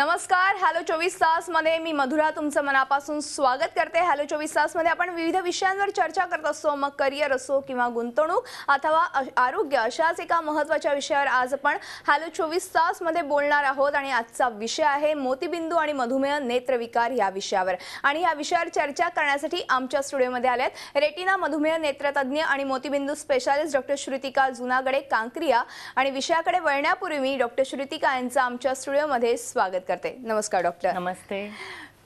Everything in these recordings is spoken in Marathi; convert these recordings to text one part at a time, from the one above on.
नमस्कार. हॅलो 24 तास मध्ये मी मधुरा तुमचं मनापासून स्वागत करते. हॅलो 24 तास मध्ये आपण विविध विषयांवर चर्चा करत असतो. मग करिअर असो किंवा गुंतवणूक अथवा आरोग्य अशाच एका महत्त्वाच्या विषयावर आज आपण हॅलो 24 तास मध्ये बोलणार आहोत आणि आजचा विषय आहे मोतीबिंदू आणि मधुमेह नेत्रविकार या विषयावर. आणि या विषयावर चर्चा करण्यासाठी आमच्या स्टुडिओमध्ये आलेत रेटिना मधुमेह नेत्रतज्ञ आणि मोतीबिंदू स्पेशालिस्ट डॉक्टर श्रुतिका जुनागडे कांक्रिया. आणि विषयाकडे वळण्यापूर्वी मी डॉक्टर श्रुतिका यांचं आमच्या स्टुडिओमध्ये स्वागत करते. नमस्कार डॉक्टर. नमस्ते.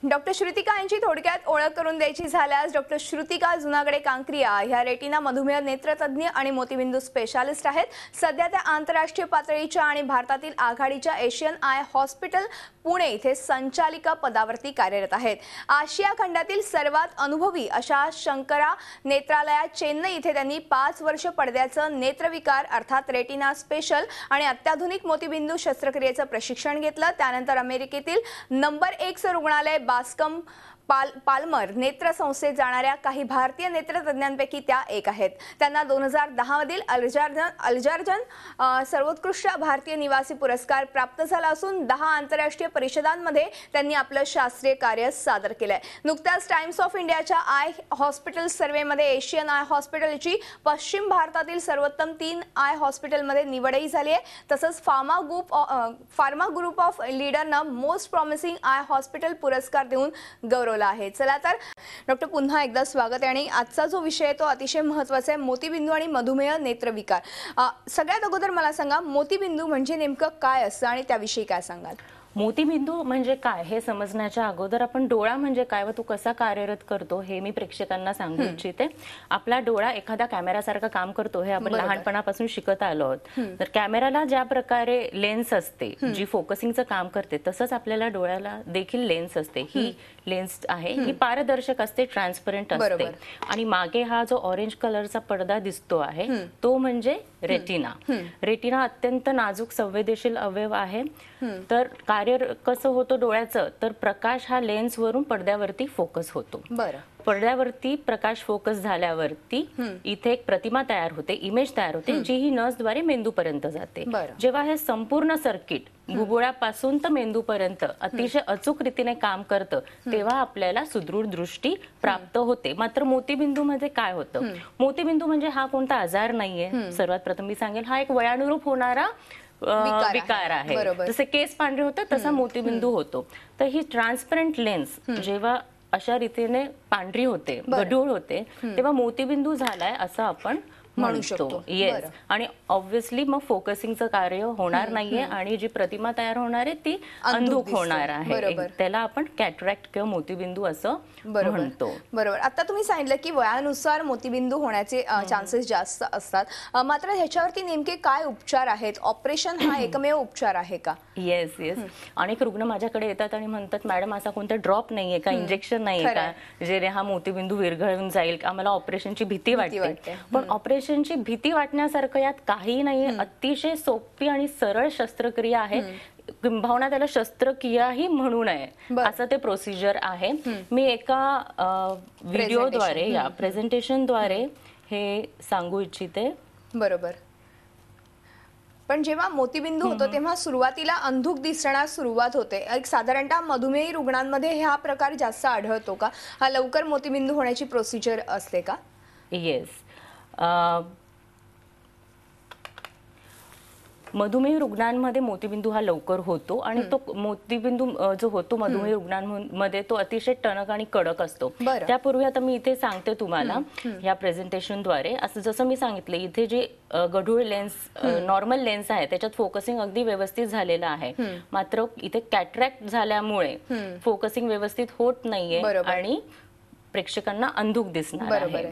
डॉक्टर श्रुतिका यांची थोडक्यात ओळख करून द्यायची झाल्यास डॉक्टर श्रुतिका जुनागडे कांक्रिया ह्या रेटिना मधुमेह नेत्रतज्ञ आणि मोतीबिंदू स्पेशालिस्ट आहेत. सध्या त्या आंतरराष्ट्रीय पातळीच्या आणि भारतातील आघाडीच्या एशियन आय हॉस्पिटल पुणे इथे संचालिका पदावरती कार्यरत आहेत. आशिया खंडातील सर्वात अनुभवी अशा शंकरा नेत्रालयात चेन्नई इथे त्यांनी 5 वर्ष पडद्याचं नेत्रविकार अर्थात रेटिना स्पेशल आणि अत्याधुनिक मोतीबिंदू शस्त्रक्रियेचं प्रशिक्षण घेतलं. त्यानंतर अमेरिकेतील नंबर 1 रुग्णालय बास्कम पाल्मर नेत्र संस्थेत जाणाऱ्या काही भारतीय नेत्रतज्ञांपैकी त्या एक आहेत. त्यांना 2010 मधील अल्जार्जन सर्वोत्कृष्ट भारतीय निवासी पुरस्कार प्राप्त झाला असून 10 आंतरराष्ट्रीय परिषदांमध्ये त्यांनी आपलं शास्त्रीय कार्य सादर केलंय. नुकत्याच टाइम्स ऑफ इंडियाच्या आय हॉस्पिटल सर्व्हेमध्ये एशियन आय हॉस्पिटलची पश्चिम भारतातील सर्वोत्तम 3 आय हॉस्पिटलमध्ये निवडही झाली आहे. तसंच फार्मा ग्रुप ऑफ लीडरनं मोस्ट प्रॉमिसिंग आय हॉस्पिटल पुरस्कार देऊन गौरव आहे. चला तर डॉक्टर पुन्हा एकदा स्वागत आहे. आणि आजचा जो विषय आहे तो अतिशय महत्त्वाचा आहे, मोतीबिंदू आणि मधुमेह नेत्रविकार. सगळ्यात अगोदर मला सांगा, मोतीबिंदू म्हणजे नेमकं काय असतं आणि त्याविषयी काय सांगाल? मोतीबिंदू म्हणजे काय हे समजण्याच्या अगोदर आपण डोळा म्हणजे काय व तो कसा कार्यरत करतो हे मी प्रेक्षकांना सांगू इच्छिते. आपला डोळा एखाद्या कॅमेरासारखं काम करतो हे आपण लहानपणापासून शिकत आलो आहोत. तर कॅमेराला ज्या प्रकारे लेन्स असते जी फोकसिंगचं काम करते, तसंच आपल्याला डोळ्याला देखील लेन्स असते. ही लेन्स आहे, ही पारदर्शक असते, ट्रान्सपरंट असते. आणि मागे हा जो ऑरेंज कलरचा पडदा दिसतो आहे तो म्हणजे रेटिना. रेटिना अत्यंत नाजूक संवेदनशील अवयव आहे. तर कार्य कसं होतं डोळ्याचं, तर प्रकाश हा लेन्स वरून पडद्यावरती फोकस होतो. पडद्यावरती प्रकाश फोकस झाल्यावरती इथे एक प्रतिमा तयार होते, इमेज तयार होते, जी ही नसद्वारे मेंदूपर्यंत जाते. जेव्हा हे संपूर्ण सर्किट बुबुळापासून तर मेंदूपर्यंत अतिशय अचूक रीतीने काम करतं तेव्हा आपल्याला सुदृढ दृष्टी प्राप्त होते. मात्र मोतीबिंदू मध्ये काय होतं? मोतीबिंदू म्हणजे हा कोणता आजार नाहीये. सर्वात प्रथम मी सांगेल हा एक वयानुरूप होणारा विकार आहे. जसे केस पांढरे होतात तसा मोतीबिंदू होतो. तर ही ट्रान्सपरंट लेन्स जेव्हा अशा रीतीने पांढरी होते, गढूळ होते, तेव्हा मोतीबिंदू झालाय असं आपण म्हणू शकतो. येस. आणि ऑब्व्हियसली मग फोकसिंगचं कार्य होणार नाहीये आणि जी प्रतिमा तयार होणार आहे ती अंधुक होणार आहे. त्याला आपण कॅटरॅक्ट किंवा मोतीबिंदू असं म्हणतो. बरोबर. आता तुम्ही सांगितलं की वयानुसार मोतीबिंदू होण्याचे चान्सेस जास्त असतात. मात्र ह्याच्यावरती नेमके काय उपचार आहेत? ऑपरेशन हा एकमेव उपचार आहे का? येस. अनेक रुग्ण माझ्याकडे येतात आणि म्हणतात, मॅडम असा कोणता ड्रॉप नाहीये का, इंजेक्शन नाहीये का, जे हा मोतीबिंदू विरघळून जाईल? आम्हाला ऑपरेशनची भीती वाटते. पण ऑपरेशनची भीती वाटण्यासारखं यात काही नाही. अतिशय सोपी आणि सरळ शस्त्रक्रिया आहे. किंबहुना त्याला शस्त्रक्रियाही म्हणू नये असं ते प्रोसिजर आहे. मी एका व्हिडिओद्वारे या प्रेझेंटेशनद्वारे हे सांगू इच्छिते. बरोबर. पण जेव्हा मोतीबिंदू होतो तेव्हा सुरुवातीला अंधुक दिसण्यास सुरुवात होते. एक साधारणतः मधुमेही रुग्णांमध्ये हा प्रकार जास्त आढळतो का? हा लवकर मोतीबिंदू होण्याची प्रोसिजर असते का? येस. मधुमेही रुग्णांमध्ये मोतीबिंदू हा लवकर होतो आणि तो मोतीबिंदू जो होतो मधुमेही रुग्णांमध्ये तो अतिशय टणक आणि कडक असतो. त्यापूर्वी आता मी इथे सांगते तुम्हाला या प्रेझेंटेशनद्वारे, असं जसं मी सांगितलं इथे जे गढूळ लेन्स नॉर्मल लेन्स आहे त्याच्यात फोकसिंग अगदी व्यवस्थित झालेलं आहे. मात्र इथे कॅटरॅक्ट झाल्यामुळे फोकसिंग व्यवस्थित होत नाहीये आणि प्रेक्षकांना अंधुक दिसणार आहे.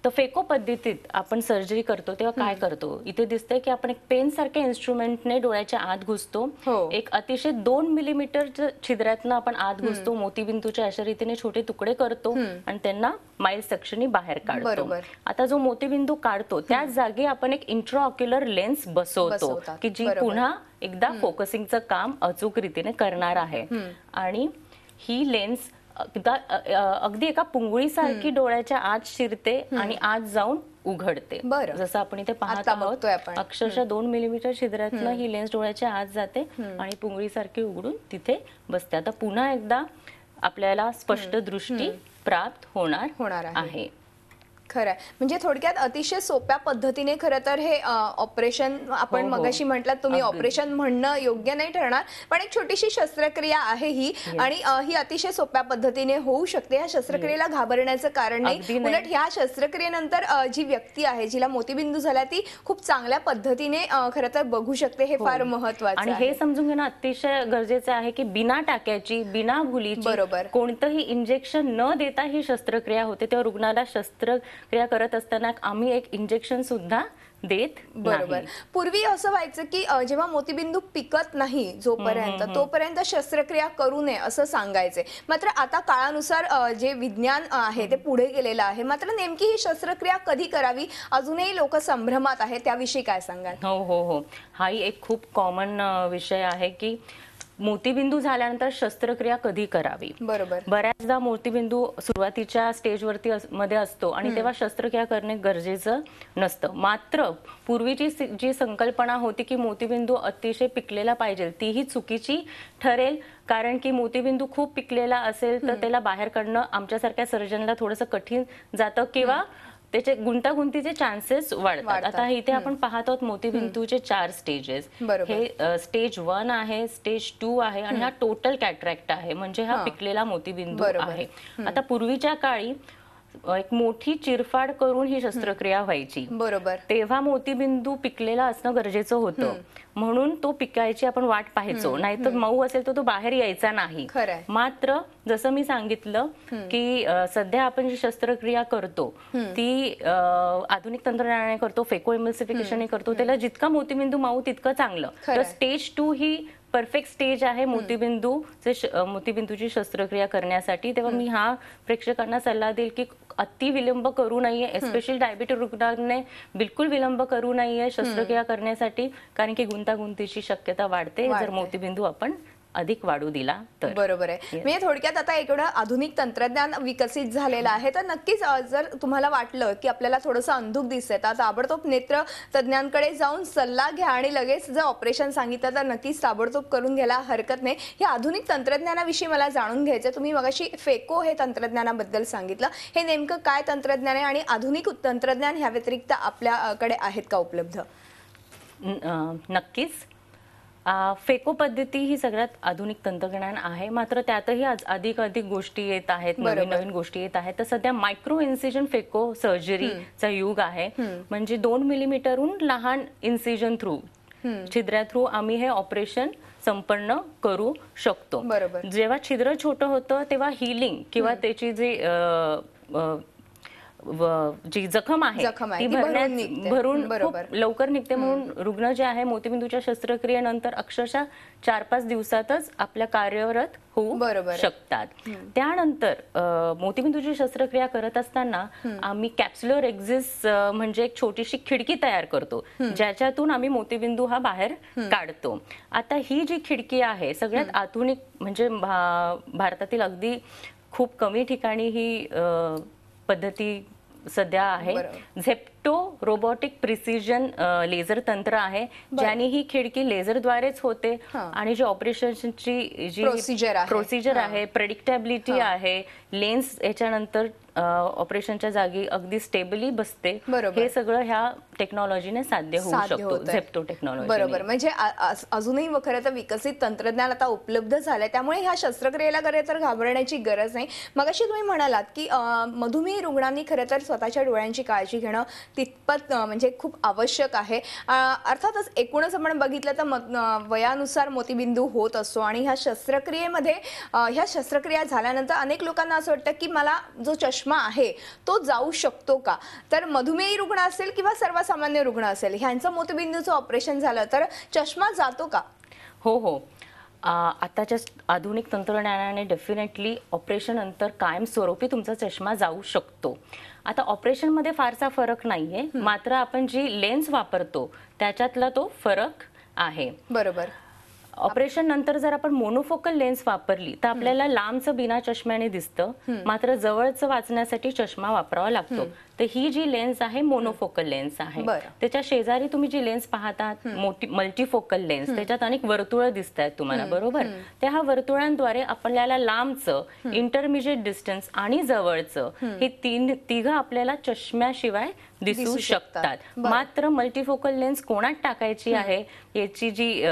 तर फेको पद्धतीत आपण सर्जरी करतो तेव्हा काय करतो? इथे दिसतंय की आपण एक पेन सारख्या इन्स्ट्रुमेंटने डोळ्याच्या आत घुसतो. एक अतिशय 2 मिलीमीटर छिद्रातनं आपण आत घुसतो. मोतीबिंदूच्या अशा रीतीने छोटे तुकडे करतो आणि त्यांना माइल्ड सक्शननी बाहेर काढतो. आता जो मोतीबिंदू काढतो त्याच जागी आपण एक इंट्राऑक्युलर लेन्स बसवतो की जी पुन्हा एकदा फोकसिंगचं काम अचूक रीतीने करणार आहे. आणि ही लेन्स अगदी एका पुंगळीसारखी डोळ्याच्या आत शिरते आणि आत जाऊन उघडते. बरं. जसं आपण इथे पाहत आता आहोत, बघतोय आपण. अक्षरशः 2 मिलीमीटर छिद्रातनं ही लेन्स डोळ्याच्या आत जाते आणि पुंगळीसारखी उघडून तिथे बसते. आता पुन्हा एकदा आपल्याला स्पष्ट दृष्टी प्राप्त होणार आहे. खरं आहे. म्हणजे थोडक्यात अतिशय सोप्या पद्धतीने खरं तर हे ऑपरेशन आपण हो. मगाशी म्हटलात तुम्ही, अगदी. ऑपरेशन म्हणणं योग्य नाही ठरणार, पण एक छोटीशी शस्त्रक्रिया आहे ही. आणि ही अतिशय सोप्या पद्धतीने होऊ शकते. या शस्त्रक्रियेला घाबरण्याचं कारण अगदी नाही. नाही. उलट ह्या शस्त्रक्रियेनंतर जी व्यक्ती आहे जिला मोतीबिंदू झाला ती खूप चांगल्या पद्धतीने खरं तर बघू शकते. हे फार महत्वाचं आणि आहे. हे समजून घेणं अतिशय गरजेचं आहे की बिना टाक्याची, बिना भुलीची, बरोबर. कोणतंही इंजेक्शन न देता ही शस्त्रक्रिया होते. तेव्हा रुग्णाला शस्त्रक्रिया करत असताना आम्ही एक इंजेक्शन सुद्धा देत बरोबर. नाही. पूर्वी असं व्हायचं की जेव्हा मोतीबिंदू पिकत नाही जोपर्यंत तोपर्यंत शस्त्रक्रिया करू नये असं सांगायचे. मात्र आता काळानुसार जे विज्ञान आहे ते पुढे गेलेलं आहे. मात्र नेमकी ही शस्त्रक्रिया कधी करावी अजूनही लोक संभ्रमात आहेत. त्याविषयी काय सांगाल? हो. हाही एक खूप कॉमन विषय आहे की मोतीबिंदू झाल्यानंतर शस्त्रक्रिया कधी करावी. बरोबर. बऱ्याचदा मोतीबिंदू सुरुवातीच्या स्टेजवरती मध्ये असतो आणि तेव्हा शस्त्रक्रिया करणे गरजेचं नसतं. मात्र पूर्वीची जी संकल्पना होती की मोतीबिंदू अतिशय पिकलेला पाहिजे, तीही चुकीची ठरेल. कारण की मोतीबिंदू खूप पिकलेला असेल तर त्याला बाहेर काढणं आमच्यासारख्या सर्जनला थोडंसं कठीण जातं किंवा त्याचे गुंतागुंतीचे चान्सेस वाढतात. आता इथे आपण पाहत आहोत मोतीबिंदूचे 4 स्टेजेस. हे स्टेज 1 आहे, स्टेज 2 आहे आणि हा टोटल कॅटरॅक्ट आहे, म्हणजे हा पिकलेला मोतीबिंदू आहे. आता पूर्वीच्या काळी एक मोठी चिरफाड करून ही शस्त्रक्रिया व्हायची. बरोबर. तेव्हा मोतीबिंदू पिकलेला असणं गरजेचं होतं, म्हणून तो पिकायची आपण वाट पाहायचो. नाहीतर मऊ असेल तर तो बाहेर यायचा नाही. मात्र जसं मी सांगितलं की सध्या आपण जी शस्त्रक्रिया करतो ती आधुनिक तंत्रज्ञानाने करतो, फेको इमल्सिफिकेशनने करतो. त्याला जितका मोतीबिंदू माऊ तितकं चांगलं. तर स्टेज 2 ही परफेक्ट स्टेज आहे मोतीबिंदूची शस्त्रक्रिया करण्यासाठी. तेव्हा मी हा प्रेक्षकांना सल्ला देईल की अति विलंब करू नये, एस्पेशली डायबिटीज रुग्णांनी बिलकुल विलंब करू नये शस्त्रक्रिया करण्यासाठी, कारण की गुंतागुंतीची शक्यता वाढते जर मोतीबिंदू आपण अधिक वाढू दिला तर. बरोबर आहे. म्हणजे थोडक्यात आता एवढं आधुनिक तंत्रज्ञान विकसित झालेलं आहे तर नक्कीच जर तुम्हाला वाटलं की आपल्याला थोडंसं अंधुक दिसतंय तर ताबडतोब नेत्र तज्ज्ञांकडे जाऊन सल्ला घ्या आणि लगेच जर ऑपरेशन सांगितलं तर नक्कीच ताबडतोब करून घ्यायला हरकत नाही. या आधुनिक तंत्रज्ञानाविषयी मला जाणून घ्यायचं. तुम्ही मगाशी फेको हे तंत्रज्ञानाबद्दल सांगितलं. हे नेमकं काय तंत्रज्ञान आहे आणि आधुनिक तंत्रज्ञान ह्या व्यतिरिक्त आपल्याकडे आहेत का उपलब्ध? नक्कीच. फेको पद्धती ही सगळ्यात आधुनिक तंत्रज्ञान आहे, मात्र त्यातही अधिक गोष्टी येत आहेत, नवीन गोष्टी येत आहेत. तर सध्या मायक्रो इन्सिजन फेको सर्जरीचा युग आहे. म्हणजे 2 मिलीमीटरहून लहान इन्सिजन थ्रू, छिद्रा थ्रू आम्ही हे ऑपरेशन संपन्न करू शकतो. जेव्हा छिद्र छोटं होतं तेव्हा हिलिंग किंवा त्याची जी जखम आहे ती भरून खूप लवकर निघते. म्हणून रुग्ण जे आहे मोतीबिंदूच्या शस्त्रक्रियेनंतर अक्षरशः 4-5 दिवसातच आपल्या कार्यरत होऊ शकतात. त्यानंतर मोतीबिंदूची शस्त्रक्रिया करत असताना आम्ही कॅप्सुलर एक्झिस म्हणजे एक छोटीशी खिडकी तयार करतो, ज्याच्यातून आम्ही मोतीबिंदू हा बाहेर काढतो. आता ही जी खिडकी आहे सगळ्यात आधुनिक, म्हणजे भारतातील अगदी खूप कमी ठिकाणी ही पद्धती सध्या आहे. झेप्टो रोबोटिक प्रिसिजन लेझर तंत्र आहे, ज्याने ही खिडकी लेझरद्वारेच होते आणि जी ऑपरेशनची जी प्रोसिजर आहे, प्रेडिक्टेबिलिटी आहे, लेन्स याच्यानंतर ऑपरेशनच्या जागी अगदी स्टेबली बसते. हे सगळं ह्या टेक्नॉलॉजीने साध्य होऊ शकतो, झेप्टो टेक्नॉलॉजी. बरोबर. म्हणजे अजूनही खरं तर विकसित तंत्रज्ञान आता उपलब्ध झालंय, त्यामुळे ह्या शस्त्रक्रियेला खरं तर घाबरण्याची गरज नाही. मगाशी तुम्ही म्हणालात की मधुमेह रुग्णांनी खरं तर स्वतःच्या डोळ्यांची काळजी घेणं तितपत म्हणजे खूप आवश्यक आहे. अर्थातच एकूणच आपण बघितलं तर वयानुसार मोतीबिंदू होत असतो आणि ह्या शस्त्रक्रियेमध्ये ह्या शस्त्रक्रिया झाल्यानंतर अनेक लोकांना असं वाटतं की मला जो चष्मा आहे तो जाऊ शकतो का. तर मधुमेही रुग्ण असेल किंवा सर्वसामान्य रुग्ण असेल, ह्यांचं मोतीबिंदूचं ऑपरेशन झालं तर चष्मा जातो का? हो. आताच्या आधुनिक तंत्रज्ञानाने डेफिनेटली ऑपरेशन नंतर कायमस्वरूपी तुमचा चष्मा जाऊ शकतो. आता ऑपरेशनमध्ये फारसा फरक नाहीये, मात्र आपण जी लेन्स वापरतो त्याच्यातला तो फरक आहे. बरोबर. ऑपरेशन नंतर जर आपण मोनोफोकल लेन्स वापरली तर आपल्याला लांबचं बिना चष्म्याने दिसतं, मात्र जवळचं वाचण्यासाठी चष्मा वापरावा लागतो. तर ही जी लेन्स आहे मोनोफोकल लेन्स आहे. त्याच्या शेजारी तुम्ही जी लेन्स पाहतात मोठी मल्टीफोकल लेन्स, त्याच्यात अनेक वर्तुळ दिसत आहेत तुम्हाला, बरोबर. त्या ह्या वर्तुळांद्वारे आपल्याला लांबचं, इंटरमिजिएट डिस्टन्स आणि जवळचं हे तिघं आपल्याला चष्म्याशिवाय दिसू शकतात. मात्र मल्टीफोकल लेन्स कोणात टाकायची आहे याची जी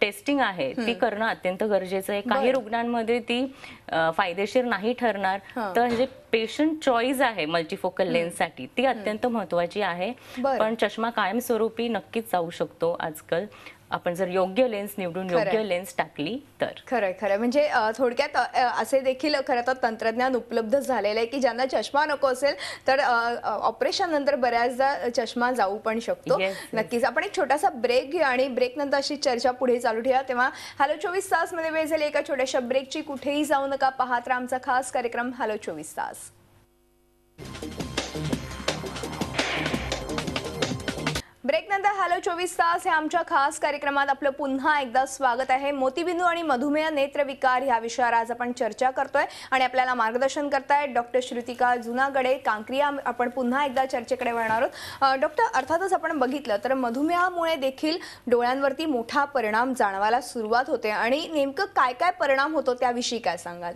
टेस्टिंग आहे ती करणं अत्यंत गरजेचं आहे. काही रुग्णांमध्ये ती फायदेशीर नाही ठरणार, तर जे पेशंट चॉईस आहे मल्टीफोकल लेन्स साठी ती अत्यंत महत्वाची आहे. पण चष्मा कायमस्वरूपी नक्कीच जाऊ शकतो आजकाल, आपण जर योग्य लेन्स निवडून योग्य लेन्स टाकली तर. खरं म्हणजे थोडक्यात असे देखील खरं तर तंत्रज्ञान उपलब्ध झालेलं आहे की ज्यांना चष्मा नको असेल तर ऑपरेशन नंतर बऱ्याचदा चष्मा जाऊ पण शकतो. नक्कीच आपण एक छोटासा ब्रेक घेऊ आणि ब्रेक नंतर अशी चर्चा पुढे चालू ठेवा. तेव्हा हॅलो 24 तास मध्ये वेळ झाली एका छोट्याशा ब्रेकची. कुठेही जाऊ नका, पाहत राहा आमचा खास कार्यक्रम हॅलो 24 तास. ब्रेक नंतर हॅलो 24 तास हे आमच्या खास कार्यक्रमात आपलं पुन्हा एकदा स्वागत आहे. मोतीबिंदू आणि मधुमेह नेत्रविकार ह्या विषयावर आज आपण चर्चा करतोय आणि आपल्याला मार्गदर्शन करतायत डॉक्टर श्रुतिका जुनागडे कांक्रिया. आपण पुन्हा एकदा चर्चेकडे वळणार आहोत. डॉक्टर, अर्थातच आपण बघितलं तर मधुमेहामुळे देखील डोळ्यांवरती मोठा परिणाम जाणवायला सुरुवात होते आणि नेमकं काय काय परिणाम होतो त्याविषयी काय सांगाल?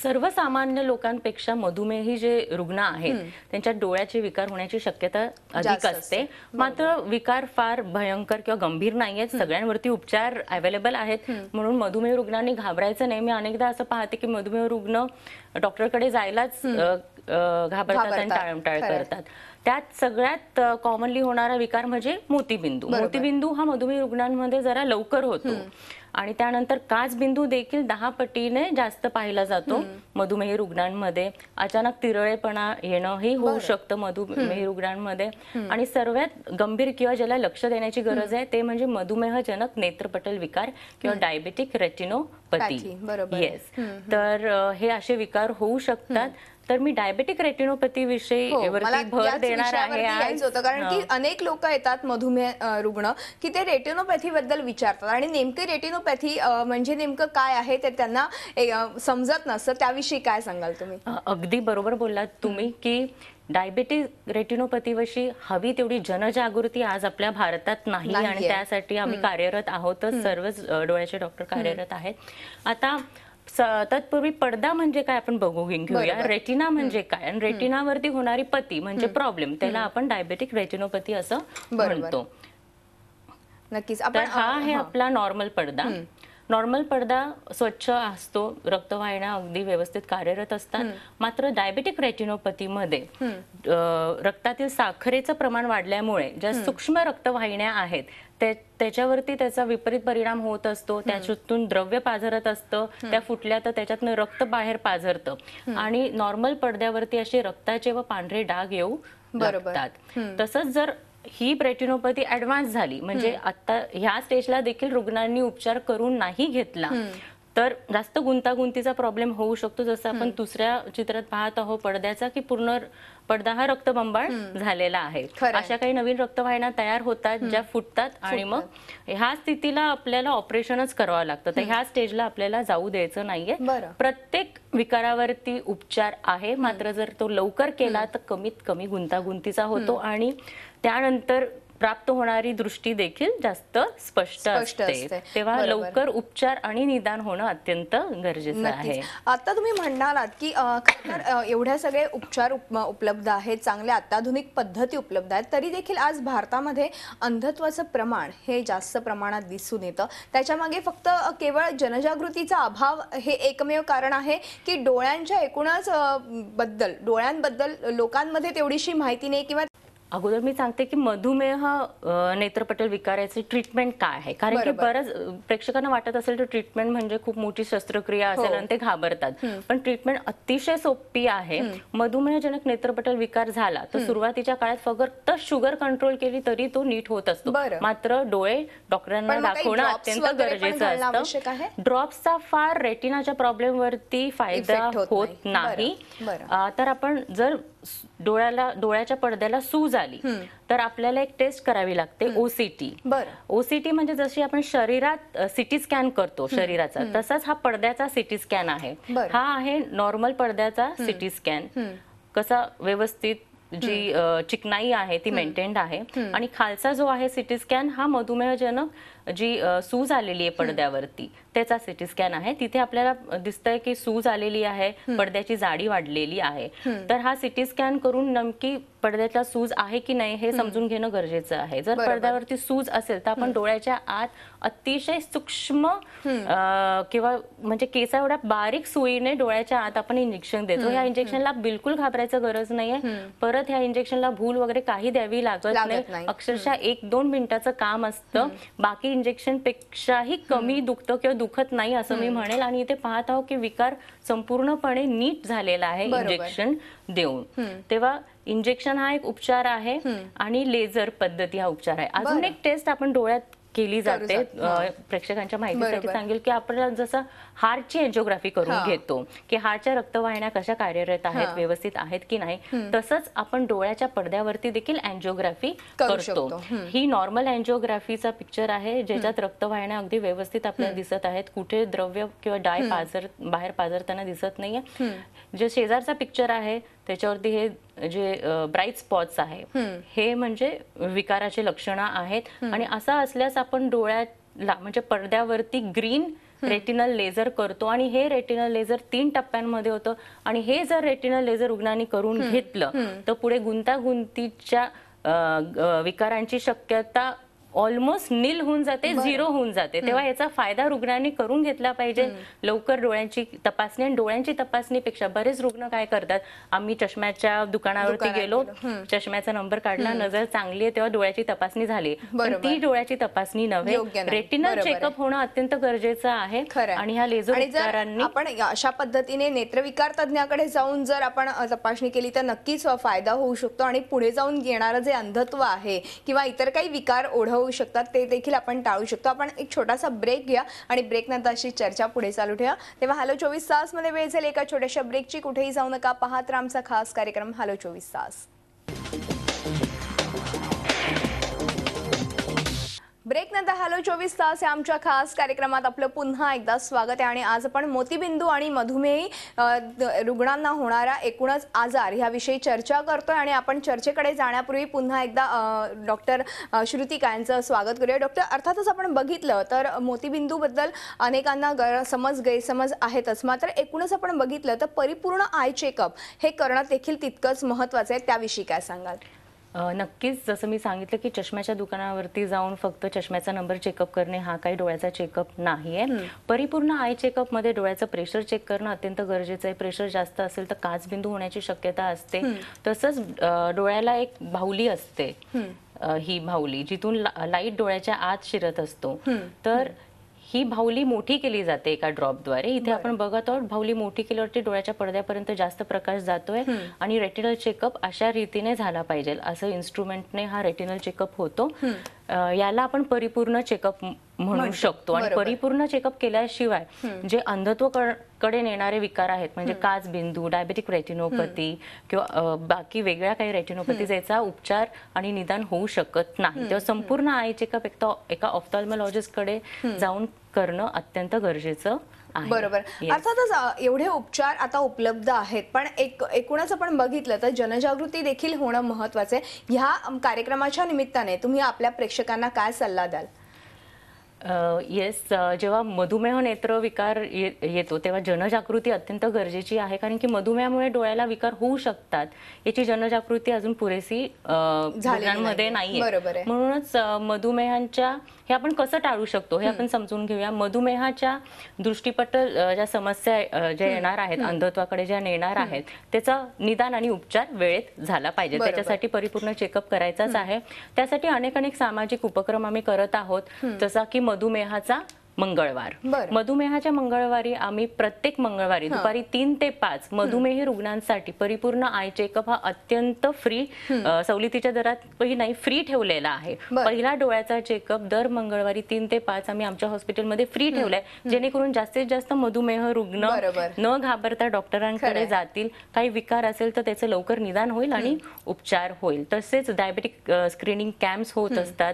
सर्वसामान्य लोकांपेक्षा मधुमेही जे रुग्ण आहेत त्यांच्या डोळ्याचे विकार होण्याची शक्यता अधिक असते. मात्र विकार फार भयंकर किंवा गंभीर नाहीयेत, सगळ्यांवरती उपचार अवेलेबल आहेत. म्हणून मधुमेह रुग्णांनी घाबरायचं नाही. मी अनेकदा असं पाहते की मधुमेह रुग्ण डॉक्टरकडे जायलाच घाबरतात आणि टाळमटाळ करतात. त्यात सगळ्यात कॉमनली होणारा विकार म्हणजे मोतीबिंदू. मोतीबिंदू हा मधुमेह रुग्णांमध्ये जरा लवकर होतो आणि त्यानंतर काचबिंदू देखील 10 पटीने जास्त पाहिला जातो मधुमेही रुग्णांमध्ये. अचानक तिरळेपणा येणं हे होऊ शकतं मधुमेही रुग्णांमध्ये. आणि सर्वात गंभीर किंवा ज्याला लक्ष देण्याची गरज आहे ते म्हणजे मधुमेहजनक नेत्रपटल विकार किंवा डायबेटिक रेटिनोपॅथी. येस, तर हे असे विकार होऊ शकतात. तर मी डायबेटिक रेटिनोपॅथी विषयी वरती भर देणार आहे. कारण की अनेक लोक येतात मधुमेह रुग्ण की ते रेटिनोपॅथी बद्दल विचारतात आणि नेमके रेटिनोपॅथी म्हणजे नेमकं काय आहे ते त्यांना समजत नसतं. त्याविषयी काय सांगाल तुम्ही? अगदी बरोबर बोललात तुम्ही की डायबेटिक रेटिनोपॅथीविषयी हवी तेवढी जनजागृती आज आपल्या भारतात नाही आणि त्यासाठी आम्ही कार्यरत आहोतच. सर्वच डोळ्याचे डॉक्टर कार्यरत आहेत. आता तत्पूर्वी पडदा म्हणजे काय आपण बघून घेऊया. रेटिना म्हणजे काय आणि रेटिनावरती होणारी पती म्हणजे प्रॉब्लेम, त्याला आपण डायबेटिक रेटिनोपॅथी असं म्हणतो. नक्कीच. तर हा आहे आपला नॉर्मल पडदा. नॉर्मल पडदा स्वच्छ असतो, रक्तवाहिन्या अगदी व्यवस्थित कार्यरत असतात. मात्र डायबेटिक रेटिनोपॅथीमध्ये रक्तातील साखरेचं प्रमाण वाढल्यामुळे ज्या सूक्ष्म रक्तवाहिन्या आहेत त्याच्यावरती त्याचा विपरीत परिणाम होत असतो. त्याच्यातून द्रव्य पाझरत असतं, त्या फुटल्या तर त्याच्यातनं रक्त बाहेर पाझरतं आणि नॉर्मल पडद्यावरती असे रक्ताचे व पांढरे डाग येऊ लागतात. तसंच जर ही रेटिनोपॅथी ऍडव्हान्स झाली म्हणजे आता ह्या स्टेजला देखील रुग्णांनी उपचार करून नाही घेतला तर जास्त गुंतागुंतीचा प्रॉब्लेम होऊ शकतो. जसं आपण दुसऱ्या चित्रात पाहत आहोत पडद्याचा की पूर्ण पडदा हा रक्तबंबाळ झालेला आहे. अशा काही नवीन रक्तवाहिन्या तयार होतात ज्या फुटतात आणि मग ह्या स्थितीला आपल्याला ऑपरेशनच करावं लागतं. तर ह्या स्टेजला आपल्याला जाऊ द्यायचं नाहीये. प्रत्येक विकारावरती उपचार आहे, मात्र जर तो लवकर केला तर कमीत कमी गुंतागुंतीचा होतो आणि त्यानंतर प्राप्त होणारी दृष्टी देखील जास्त स्पष्ट असते. तेव्हा लवकर उपचार आणि निदान होणं अत्यंत गरजेचं आहे. आता तुम्ही म्हणालात की एवढ्या सगळे उपचार उपलब्ध आहेत, चांगल्या अत्याधुनिक पद्धती उपलब्ध आहेत, तरी देखील आज भारतामध्ये अंधत्वाचं प्रमाण हे जास्त प्रमाणात दिसून येतं. त्याच्यामागे फक्त केवळ जनजागृतीचा अभाव हे एकमेव कारण आहे की डोळ्यांच्या एकूणच डोळ्यांबद्दल लोकांमध्ये तेवढीशी माहिती नाही? किंवा अगोदर मी सांगते की मधुमेह नेत्रपटल विकाराची ट्रीटमेंट काय आहे. कारण की बऱ्याच प्रेक्षकांना वाटत असेल तर ट्रीटमेंट म्हणजे खूप मोठी शस्त्रक्रिया असेल आणि ते घाबरतात, पण ट्रीटमेंट अतिशय सोपी आहे. मधुमेहजनक नेत्रपटल विकार झाला तर सुरुवातीच्या काळात फक्त शुगर कंट्रोल केली तरी तो नीट होत असतो. मात्र डोळे डॉक्टरांना दाखवणं अत्यंत गरजेचं असतं. ड्रॉप्सचा फार रेटिनाच्या प्रॉब्लेम वरती फायदा होत नाही. तर आपण जर डोळ्याच्या पडद्याला सूज आली तर आपल्याला एक टेस्ट करावी लागते ओसीटी. बरं. ओसीटी म्हणजे जशी आपण शरीरात सिटी स्कॅन करतो शरीराचा, तसाच हा पडद्याचा सिटी स्कॅन आहे. बरं. हा आहे नॉर्मल पडद्याचा सिटी स्कॅन. कसा व्यवस्थित जी चिकनाई आहे ती मेंटेन्ड आहे. आणि खालचा जो आहे सिटी स्कॅन हा मधुमेहजनक जी सूज आलेली आहे पडद्यावरती त्याचा सिटी स्कॅन आहे. तिथे आपल्याला दिसतंय की सूज आलेली आहे, पडद्याची जाडी वाढलेली आहे. तर हा सिटी स्कॅन करून नेमकी पडद्यातला सूज आहे की नाही हे समजून घेणं गरजेचं आहे. जर पडद्यावरती सूज असेल तर आपण डोळ्याच्या आत अतिशय सूक्ष्म किंवा म्हणजे केसा एवढ्या बारीक सुईने डोळ्याच्या आत आपण इंजेक्शन देतो. ह्या इंजेक्शनला बिलकुल घाबरायचं गरज नाहीये. परत ह्या इंजेक्शनला भूल वगैरे काही द्यावी लागत नाही. अक्षरशः 1-2 मिनिटाचं काम असतं. बाकी इंजेक्शन पेक्षाही कमी दुखतं किंवा दुखत नाही असं मी म्हणेल. आणि इथे पाहत आहोत की विकार संपूर्णपणे नीट झालेला आहे इंजेक्शन देऊन. तेव्हा इंजेक्शन हा एक उपचार आहे आणि लेझर पद्धती हा उपचार आहे. अजून एक टेस्ट आपण डोळ्यात केली जाते. प्रेक्षकांच्या माहितीसाठी सांगेल की आपण जसं हार्टची एंजिओग्राफी करून घेतो की हार्टच्या रक्तवाहिन्या कशा कार्यरत आहेत, व्यवस्थित आहेत की नाही, तसंच आपण डोळ्याच्या पडद्यावरती देखील एंजिओग्राफी करतो. ही नॉर्मल एंजिओग्राफीचा पिक्चर आहे ज्याच्यात रक्तवाहिन्या अगदी व्यवस्थित आपल्याला दिसत आहेत. कुठे द्रव्य किंवा डाय बाहेर पाझरताना दिसत नाहीये. जे शेजारचा पिक्चर आहे त्याच्यावरती हे जे ब्राईट स्पॉट्स आहे हे म्हणजे विकाराचे लक्षणं आहेत. आणि असं असल्यास आपण डोळ्याला म्हणजे पडद्यावरती ग्रीन रेटिनल लेझर करतो. आणि हे रेटिनल लेझर 3 टप्प्यांमध्ये होतं. आणि हे जर रेटिनल लेझर रुग्णांनी करून घेतलं तर पुढे गुंतागुंतीच्या विकारांची शक्यता ऑलमोस्ट नील होऊन जाते, 0 होऊन जाते. तेव्हा याचा फायदा रुग्णांनी करून घेतला पाहिजे. लवकर डोळ्यांची तपासणी. आणि डोळ्यांची तपासणीपेक्षा बरेच रुग्ण काय करतात, आम्ही चष्म्याच्या दुकानावरती गेलो, चष्म्याचा नंबर काढला, नजर चांगली आहे तेव्हा डोळ्याची तपासणी झाली. पण ती डोळ्याची तपासणी नव्हे, रेटिनल चेकअप होणं अत्यंत गरजेचं आहे. आणि ह्या लेझर उपचारांनी आपण अशा पद्धतीने नेत्रविकार तज्ञाकडे जाऊन जर आपण तपासणी केली तर नक्कीच फायदा होऊ शकतो. आणि पुढे जाऊन येणारं जे अंधत्व आहे किंवा इतर काही विकार ओढवू शकतात ते देखील आपण टाळू शकतो. आपण एक छोटासा ब्रेक घ्या आणि ब्रेक नंतर अशी चर्चा पुढे चालू ठेवा. तेव्हा हॅलो 24 तास मध्ये वेळ झाली एका छोट्याशा ब्रेकची. कुठेही जाऊ नका, पाहत राहा आमचा खास कार्यक्रम हॅलो 24 तास. ब्रेक नंतर हॅलो 24 तास या आमच्या खास कार्यक्रमात आपलं पुन्हा एकदा स्वागत आहे. आणि आज आपण मोतीबिंदू आणि मधुमेही रुग्णांना होणारा एकूणच आजार ह्याविषयी चर्चा करतोय. आणि आपण चर्चेकडे जाण्यापूर्वी पुन्हा एकदा डॉक्टर श्रुतिका यांचं स्वागत करूया. डॉक्टर, अर्थातच आपण बघितलं तर मोतीबिंदूबद्दल अनेकांना गैरसमज आहेतच, मात्र एकूणच आपण बघितलं तर परिपूर्ण आय चेकअप हे करणं देखील तितकंच महत्त्वाचं आहे. त्याविषयी काय सांगाल? नक्कीच, जसं मी सांगितलं की चष्म्याच्या दुकानावरती जाऊन फक्त चष्म्याचा नंबर चेकअप करणे हा काही डोळ्याचा चेकअप नाहीये. परिपूर्ण आय चेकअप मध्ये डोळ्याचं प्रेशर चेक करणं अत्यंत गरजेचं आहे. प्रेशर जास्त असेल तर काचबिंदू होण्याची शक्यता असते. तसंच डोळ्याला एक बाहुली असते, ही बाहुली जिथून लाईट डोळ्याच्या आत शिरत असतो. तर ही बाहुली मोठी केली जाते एका ड्रॉपद्वारे. इथे आपण बघत आहोत बाहुली मोठी केल्यावरती डोळ्याच्या पडद्यापर्यंत जास्त प्रकाश जातोय. आणि रेटिनल चेकअप अशा रीतीने झाला पाहिजे असं इन्स्ट्रुमेंटने हा रेटिनल चेकअप होतो. याला आपण परिपूर्ण चेकअप म्हणू शकतो. आणि परिपूर्ण चेकअप केल्याशिवाय जे अंधत्व कडे नेणारे विकार आहेत म्हणजे काचबिंदू, डायबेटिक रेटिनोपॅथी किंवा बाकी वेगळ्या काही रेटिनोपॅथीज याचा उपचार आणि निदान होऊ शकत नाही. तेव्हा संपूर्ण आय चेकअप एका ऑफ्थॉल्मॉलॉजिस्ट कडे जाऊन करणं अत्यंत गरजेचं आहे. बरोबर. अर्थातच एवढे उपचार आता उपलब्ध आहेत, पण एकूणच आपण बघितलं तर जनजागृती देखील होणं महत्त्वाचं आहे. ह्या कार्यक्रमाच्या निमित्ताने तुम्ही आपल्या प्रेक्षकांना काय सल्ला द्याल? येस, जेव्हा मधुमेह नेत्रविकार येतो तेव्हा जनजागृती अत्यंत गरजेची आहे. कारण की मधुमेहामुळे डोळ्याला विकार होऊ शकतात याची जनजागृती अजून पुरेशी रुग्णांमध्ये नाहीये. म्हणूनच मधुमेहांच्या हे आपण कसं टाळू शकतो हे आपण समजून घेऊया. मधुमेहाच्या दृष्टीपटल ज्या समस्या ज्या येणार आहेत, अंधत्वाकडे ज्या नेणार आहेत, त्याचा निदान आणि उपचार वेळेत झाला पाहिजे. त्याच्यासाठी परिपूर्ण चेकअप करायचाच आहे. त्यासाठी अनेक सामाजिक उपक्रम आम्ही करत आहोत, जसा की मधुमेहाचा मंगळवार. बरं. मधुमेहाच्या मंगळवारी आम्ही प्रत्येक मंगळवारी दुपारी 3 ते 5 मधुमेही रुग्णांसाठी परिपूर्ण आय चेकअप हा अत्यंत फ्री, सवलतीच्या दरातही नाही, फ्री ठेवलेला आहे. बरं. पहिला डोळ्याचा चेकअप दर मंगळवारी 3 ते 5 आम्ही आमच्या हॉस्पिटलमध्ये फ्री ठेवलाय, जेणेकरून जास्तीत जास्त मधुमेह रुग्ण बरोबर. न घाबरता डॉक्टरांकडे खरंय. जातील. काही विकार असेल तर त्याचं लवकर निदान होईल आणि उपचार होईल. तसेच डायबेटिक स्क्रीनिंग कॅम्प्स होत असतात,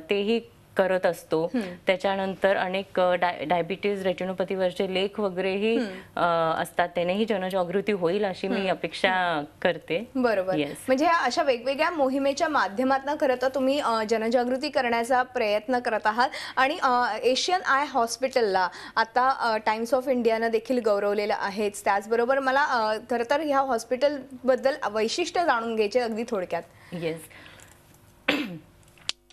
तेही करत असतो. त्याच्यानंतर अनेक डायबिटीज रेटिनोपॅथीवरचे लेख वगैरेही असतात, त्यानेही जनजागृती होईल अशी मी अपेक्षा करते. बरोबर. Yes. म्हणजे ह्या अशा वेगवेगळ्या मोहिमेच्या माध्यमातून खरं तर तुम्ही जनजागृती करण्याचा प्रयत्न करत आहात आणि एशियन आय हॉस्पिटलला आता टाइम्स ऑफ इंडियानं देखील गौरवलेलं आहेच. त्याचबरोबर मला खरं तर ह्या हॉस्पिटलबद्दल वैशिष्ट्य जाणून घ्यायचे अगदी थोडक्यात. येस.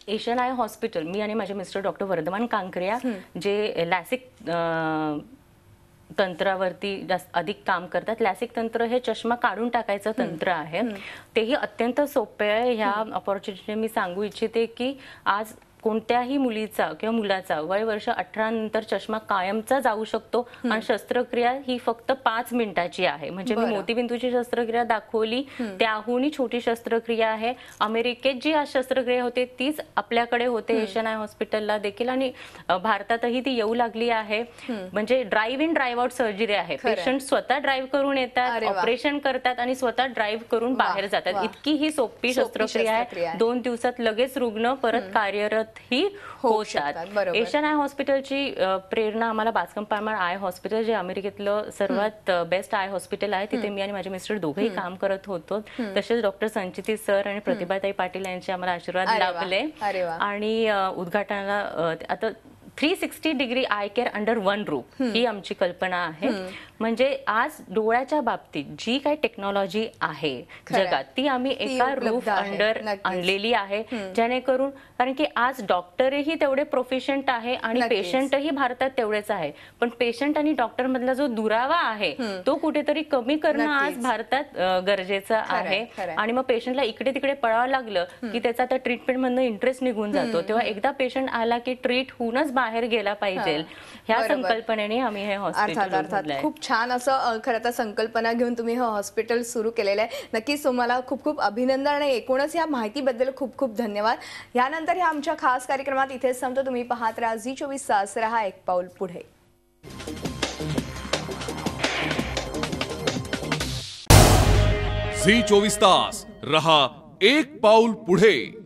एशियन आय हॉस्पिटल, मी आणि माझे मिस्टर डॉक्टर वर्धमान कांकरिया, जे लॅसिक तंत्रावरती अधिक काम करतात. लॅसिक तंत्र हे चष्मा काढून टाकायचं तंत्र आहे. तेही अत्यंत सोपे आहे. ह्या अपॉर्च्युनिटी मी सांगू इच्छिते की आज कोणत्याही मुलीचा किंवा मुलाचा वय वर्ष 18 नंतर चष्मा कायमचा जाऊ शकतो आणि शस्त्रक्रिया ही फक्त 5 मिनिटाची आहे. म्हणजे मी मोतीबिंदूची शस्त्रक्रिया दाखवली, त्याहूनही छोटी शस्त्रक्रिया आहे. अमेरिकेत जी आज शस्त्रक्रिया होते तीच आपल्याकडे होते एशियन आय हॉस्पिटलला देखील, आणि भारतातही ती येऊ लागली आहे. म्हणजे drive in drive out surgery आहे. पेशंट स्वतः ड्राईव्ह करून येतात, ऑपरेशन करतात आणि स्वतः ड्राईव्ह करून बाहेर जातात. इतकी ही सोपी शस्त्रक्रिया आहे. 2 दिवसात लगेच रुग्ण परत कार्यरत ही होतात. एशियन आय हॉस्पिटलची प्रेरणा आम्हाला बास्कम पार्मर आय हॉस्पिटल, जे अमेरिकेतलं सर्वात बेस्ट आय हॉस्पिटल आहे, तिथे मी आणि माझे मिस्टर दोघेही काम करत होतो. तसेच डॉक्टर संचिती सर आणि प्रतिभाताई पाटील यांचे आम्हाला आशीर्वाद लाभले आणि उद्घाटनाला आता 360 degree eye care under one roof ही आमची कल्पना आहे. म्हणजे आज डोळ्याच्या बाबतीत जी काही टेक्नॉलॉजी आहे जगात ती आम्ही एका रूफ अंडर आणलेली आहे, जेणेकरून, कारण की आज डॉक्टरही तेवढे प्रोफिशियंट आहे आणि पेशंटही भारतात तेवढेच आहे, पण पेशंट आणि डॉक्टर मधला जो दुरावा आहे तो कुठेतरी कमी करणं आज भारतात गरजेचं आहे. आणि मग पेशंटला इकडे तिकडे पळावं लागलं की त्याचा त्या ट्रीटमेंट मधनं इंटरेस्ट निघून जातो. तेव्हा एकदा पेशंट आला की ट्रीट होऊनच बाहेर गेला पाहिजे, ह्या संकल्पनेने आम्ही हे हॉस्पिटल खूप छान असं खरं तर संकल्पना घेऊन तुम्ही हे हॉस्पिटल सुरू केलेलं आहे. नक्कीच तुम्हाला खूप खूप अभिनंदन आणि एकूणच या माहितीबद्दल खूप खूप धन्यवाद. यानंतर ह्या आमच्या खास कार्यक्रमात इथेच थांबतो. तुम्ही पाहत राहा झी24 तास, रहा एक पाऊल पुढे. झी24 तास, रहा एक पाऊल पुढे.